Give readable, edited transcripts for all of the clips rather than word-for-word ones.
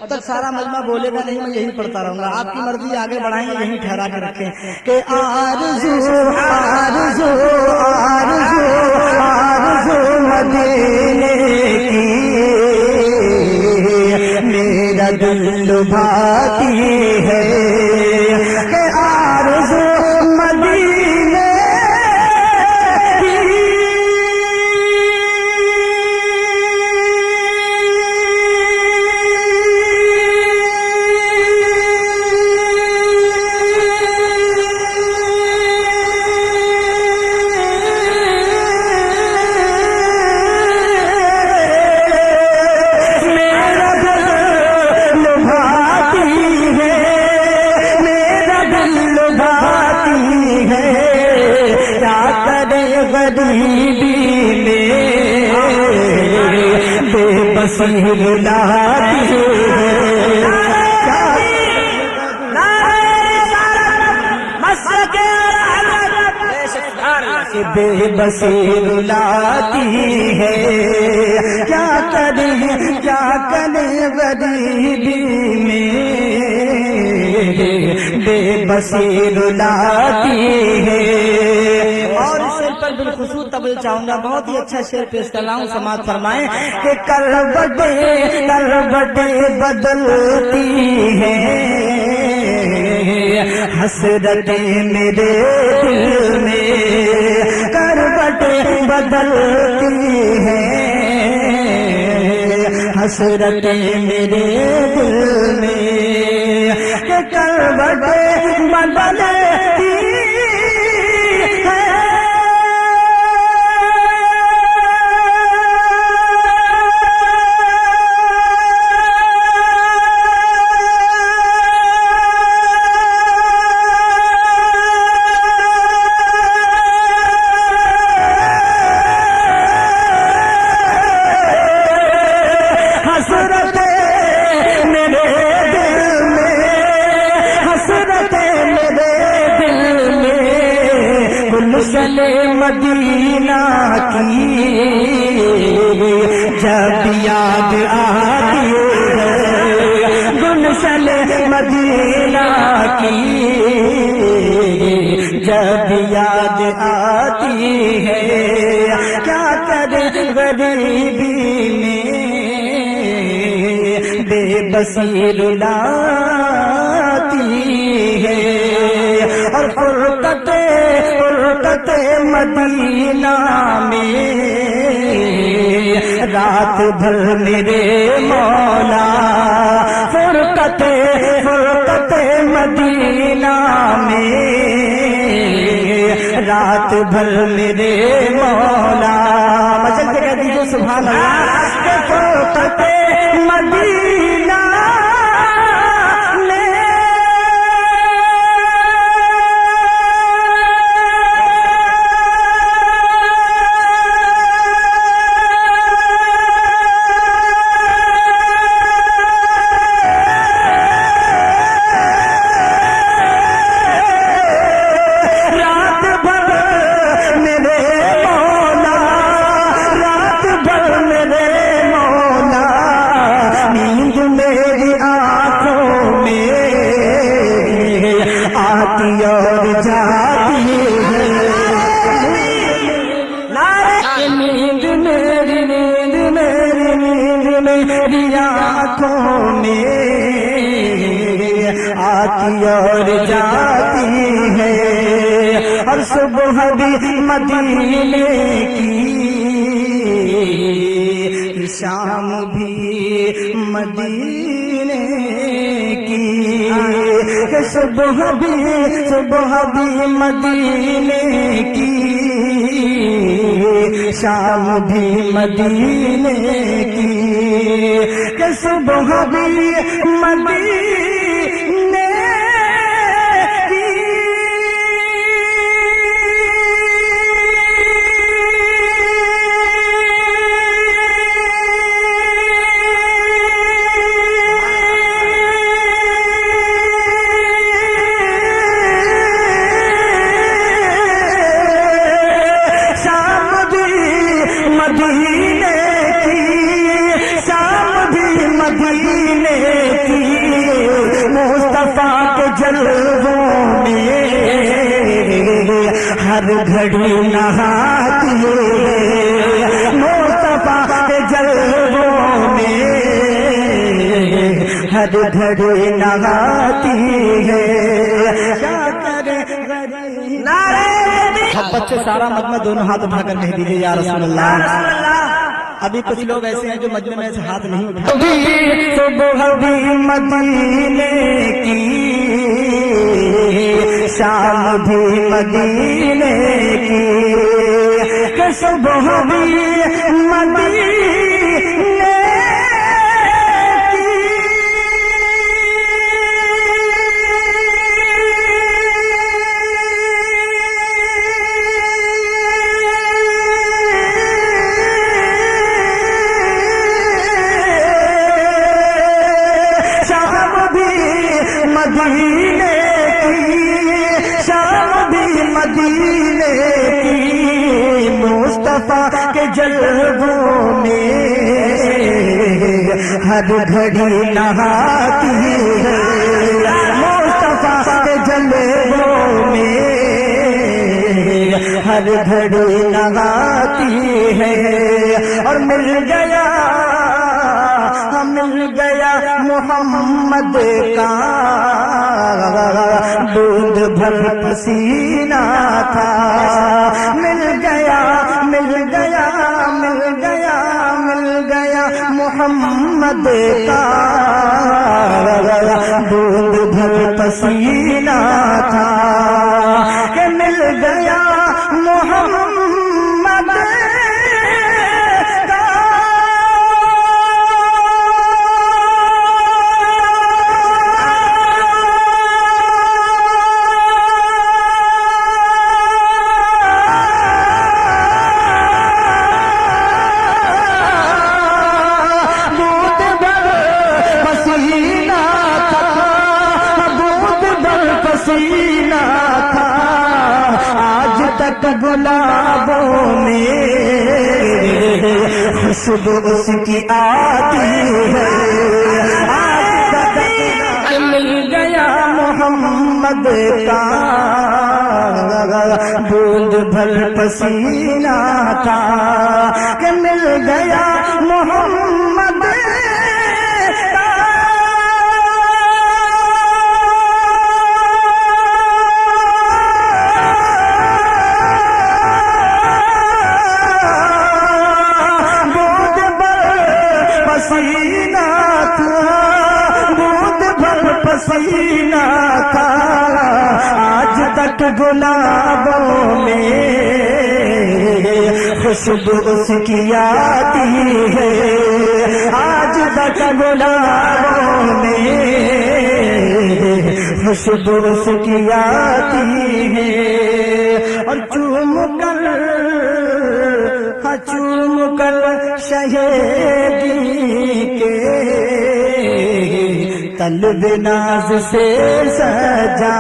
اب تک سارا مجمع بولے گا نہیں، میں یہی پڑھتا رہوں گا، آپ کی مرضی آگے بڑھائیں گے، یہیں ٹھہرا کے رکھیں کہ آرزو آرزو آرزو آرزو مدینے کی میرا دل لبھاتی ہے کہ آرزو مدینے بے بسی رلاتی ہے، کیا کریں غریبی میں بے بسی رلاتی ہے۔ اور اس شعر پر بالخصوص توجہ چاہوں گا، بہت ہی اچھا شعر پیش کر رہا ہوں، سماعت فرمائیں کہ کروٹیں بدلتی ہیں، حسرتیں میرے دل میں کروٹیں بدلتی ہیں، حسرتیں میرے دل میں کہ کروٹیں بدلتی مدینہ کی جب یاد آتی ہے، گلشن مدینہ کی جب یاد آتی ہے، کیا کرے غریبی میں بے بسی رلاتی ہے۔ اور فرقت مدینہ میں رات بھر میرے مولا، فرقت مدینہ میں رات بھر میرے مولا، مچل کے کہہ دیجیے سبحان اللہ، فرقت مدینہ اور جاتی ہے، اور صبح بھی مدینے کی، شام بھی مدینے کی، صبح بھی مدینے کی، شام بھی مدینے کی، کہ صبح بھی مدینے مدینے مصطفیٰ کے جلووں میں ہر گھڑی نہاتی ہے، مصطفیٰ کے جلووں میں ہر گھڑی نہاتی ہے، کیا کرے غریب۔ محبت سے سارا مجمع دونوں ہاتھ اٹھا کر کہہ دیجیے یا رسول اللہ۔ ابھی کچھ لوگ ایسے ہیں جو مجمع میں ایسے ہاتھ نہیں اٹھاتے۔ صبح بھی مدینے کی، شام بھی مدینے کی، کہ صبح بھی مدینے مدینے کی، شام بھی مدینے کی، مصطفیٰ کے جلووں میں ہر گھڑی نہاتی ہے، مصطفیٰ کے جلووں میں ہر گھڑی نہاتی ہے، اور مل گیا محمد کا دودھ بھر پسینہ تھا، مل گیا محمد کا دودھ بھر پسینہ تھا، کہ مل گیا محمد تھا، آج تک گلابوں میں خوشبو اس کی آتی ہے، آج تک مل گیا محمد کا بوند بھر پسینہ تھا، کہ مل گیا محمد پسینہ تھا، آج تک گلابوں میں خوشبو اس کی آتی ہے، آج تک گلابوں میں خوشبو اس کی آتی ہے، اور چوم کر شہیدی کے طلب ناز سے سجا،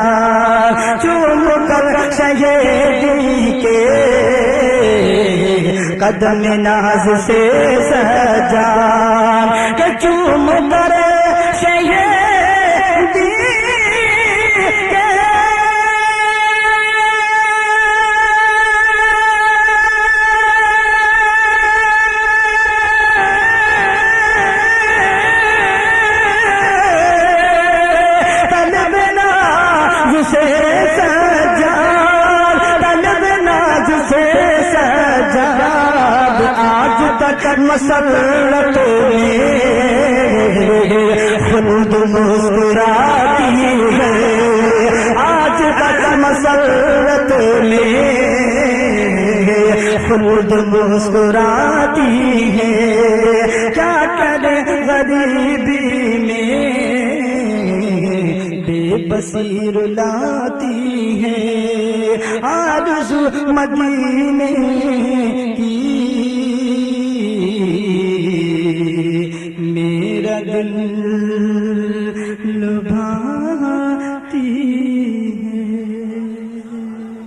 چوم کر شہیدی کے قدم ناز سے سجا، کہ چوم کر شہیدی مسرت میں خلد مسکراتی ہے، آج تک مسرت میں خلد مسکراتی ہے، کیا کرے غریبی میں بے بصیر لاتی ہے، آرزو مدینے کی میرا دل